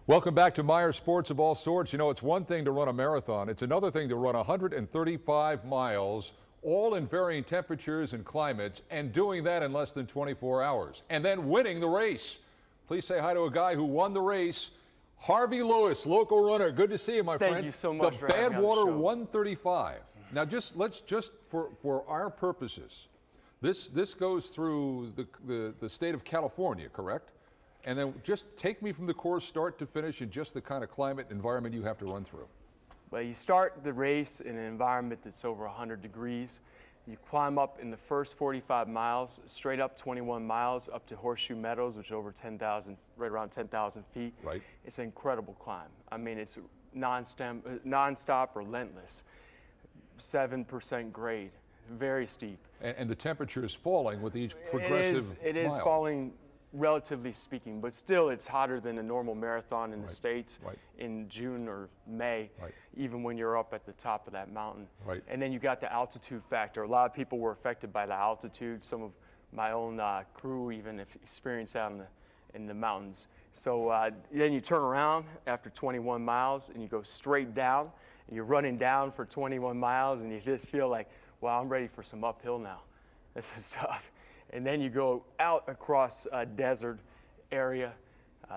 Welcome back to Meyer Sports of all sorts. You know, it's one thing to run a marathon. It's another thing to run 135 miles, all in varying temperatures and climates, and doing that in less than 24 hours, and then winning the race. Please say hi to a guy who won the race, Harvey Lewis, local runner. Good to see you, my friend. Thank you so much the for having me on the Badwater show. 135. Now, let's for our purposes, this goes through the state of California, correct? And then just take me from the course start to finish in just the kind of climate environment you have to run through. Well, you start the race in an environment that's over 100 degrees. You climb up in the first 45 miles, straight up 21 miles up to Horseshoe Meadows, which is over 10,000, right around 10,000 feet. Right. It's an incredible climb. I mean, it's non-stop, relentless. 7% grade, very steep. And the temperature is falling with each progressive It is mile. falling, relatively speaking, but still it's hotter than a normal marathon in the States in June or May, even when you're up at the top of that mountain. Right. And then you got the altitude factor. A lot of people were affected by the altitude. Some of my own crew even experienced that in the mountains. So then you turn around after 21 miles and you go straight down, and you're running down for 21 miles and you just feel like, wow, I'm ready for some uphill now. This is tough. And then you go out across a desert area.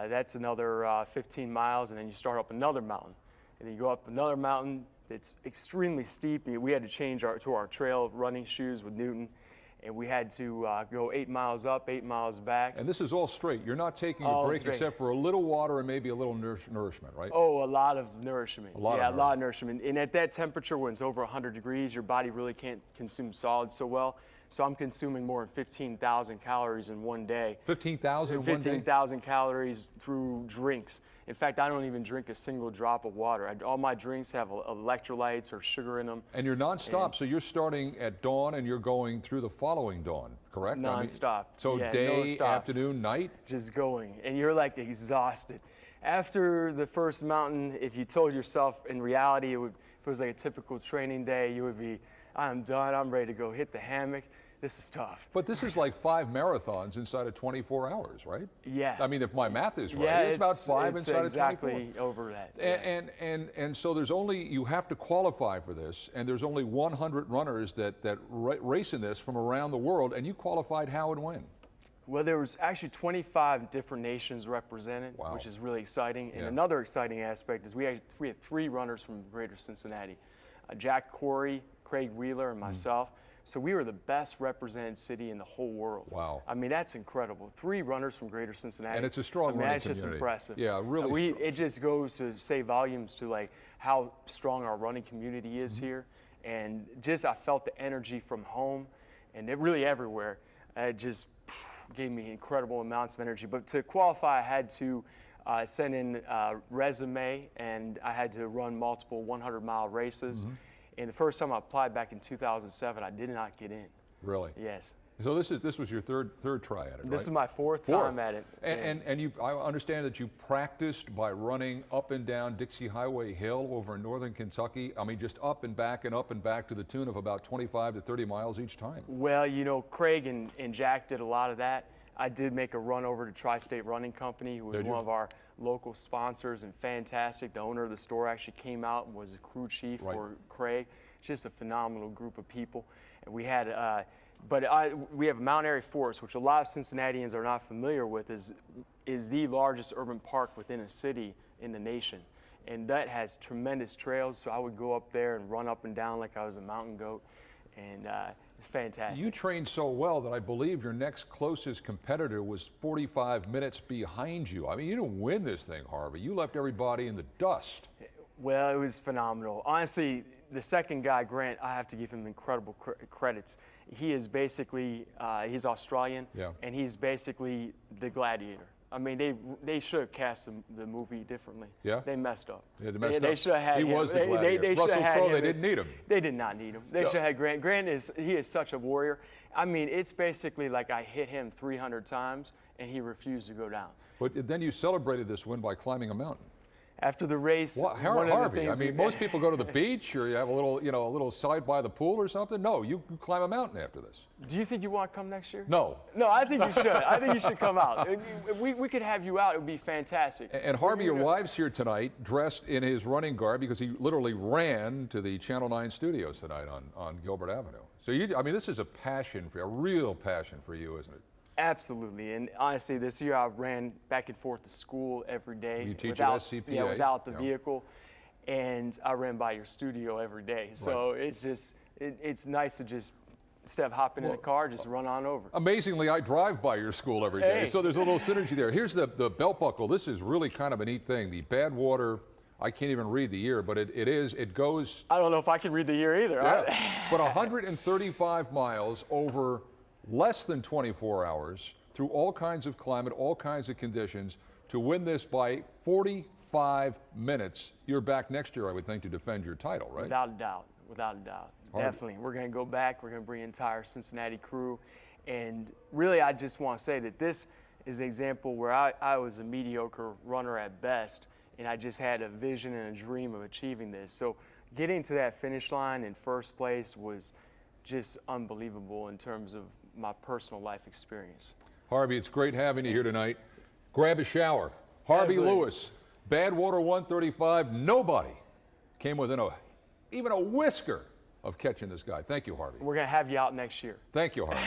That's another 15 miles, and then you start up another mountain. And then you go up another mountain that's extremely steep. We had to change to our trail running shoes with Newton, and we had to go 8 miles up, 8 miles back. And this is all straight. You're not taking a break except for a little water and maybe a little nourishment, right? Oh, a lot of nourishment. A lot of nourishment. And at that temperature, when it's over 100 degrees, your body really can't consume solids so well. So I'm consuming more than 15,000 calories in one day. 15,000 in one day? 15,000 calories through drinks. In fact, I don't even drink a single drop of water. All my drinks have electrolytes or sugar in them. And you're nonstop, so you're starting at dawn and you're going through the following dawn, correct? Nonstop. So day, afternoon, night? Just going, and you're like exhausted. After the first mountain, if you told yourself in reality, if it was like a typical training day, you would be, I'm done, I'm ready to go hit the hammock. This is tough. But this is like 5 marathons inside of 24 hours, right? Yeah. I mean, if my math is right, yeah, it's about 5 inside exactly of 24. Over that. Yeah. And so there's only, you have to qualify for this, and there's only 100 runners that race in this from around the world, and you qualified how and when? Well, there was actually 25 different nations represented, which is really exciting. And another exciting aspect is we had 3 runners from Greater Cincinnati, Jack Corey, Craig Wheeler, and myself. So we were the best represented city in the whole world. Wow. I mean, that's incredible. 3 runners from Greater Cincinnati. And it's a strong running that's community. Just impressive. Yeah, really It just goes to say volumes to like how strong our running community is here. And just I felt the energy from home and it really everywhere. It just gave me incredible amounts of energy. But to qualify, I had to send in a resume and I had to run multiple 100-mile races. And the first time I applied back in 2007, I did not get in. Really? Yes. So this was your third try at it, right? This is my fourth time at it. And you, I understand that you practiced by running up and down Dixie Highway Hill over in northern Kentucky. I mean, just up and back to the tune of about 25 to 30 miles each time. Well, you know, Craig and Jack did a lot of that. I did make a run over to Tri-State Running Company, who was one of our local sponsors and fantastic. The owner of the store actually came out and was a crew chief for Craig. Just a phenomenal group of people. And we had, we have Mount Airy Forest, which a lot of Cincinnatians are not familiar with, is the largest urban park within a city in the nation. And that has tremendous trails, so I would go up there and run up and down like I was a mountain goat. And it's fantastic. You trained so well that I believe your next closest competitor was 45 minutes behind you. I mean, you didn't win this thing, Harvey. You left everybody in the dust. Well, it was phenomenal. Honestly, the second guy, Grant, I have to give him incredible credits. He is basically, he's Australian, and he's basically the gladiator. I mean, they should have cast the movie differently. Yeah? They messed up. Yeah, they should have had him. He was the gladiator. Russell Crowe, they didn't need him. They did not need him. They should have had Grant. Grant he is such a warrior. I mean, it's basically like I hit him 300 times, and he refused to go down. But then you celebrated this win by climbing a mountain. after the race, Well, one of the Harvey, I things mean, most people go to the beach or you have a little, you know, a little side by the pool or something. No, you climb a mountain after this. Do you think you want to come next year? No. No, I think you should. I think you should come out. We could have you out. It would be fantastic. And Harvey arrives here tonight dressed in his running garb because he literally ran to the Channel 9 studios tonight on Gilbert Avenue. So, I mean, this is a passion for you, a real passion for you, isn't it? Absolutely, and honestly, this year I ran back and forth to school every day. You teach without, at WCPO. Yeah, without the vehicle, and I ran by your studio every day. So it's just, it's nice to just instead of hopping in the car, just run on over. Amazingly, I drive by your school every day, so there's a little synergy there. Here's the belt buckle. This is really kind of a neat thing. The Badwater, I can't even read the year, but it goes. I don't know if I can read the year either. Yeah, but 135 miles over less than 24 hours through all kinds of climate, all kinds of conditions to win this by 45 minutes. You're back next year, I would think, to defend your title, right? Without a doubt, without a doubt. Definitely. We're going to go back. We're going to bring the entire Cincinnati crew. And really, I just want to say that this is an example where I was a mediocre runner at best, and I just had a vision and a dream of achieving this. So getting to that finish line in first place was just unbelievable in terms of my personal life experience. Harvey, it's great having you here tonight. Grab a shower. Harvey Lewis, Badwater 135. Nobody came within even a whisker of catching this guy. Thank you, Harvey. We're going to have you out next year. Thank you, Harvey.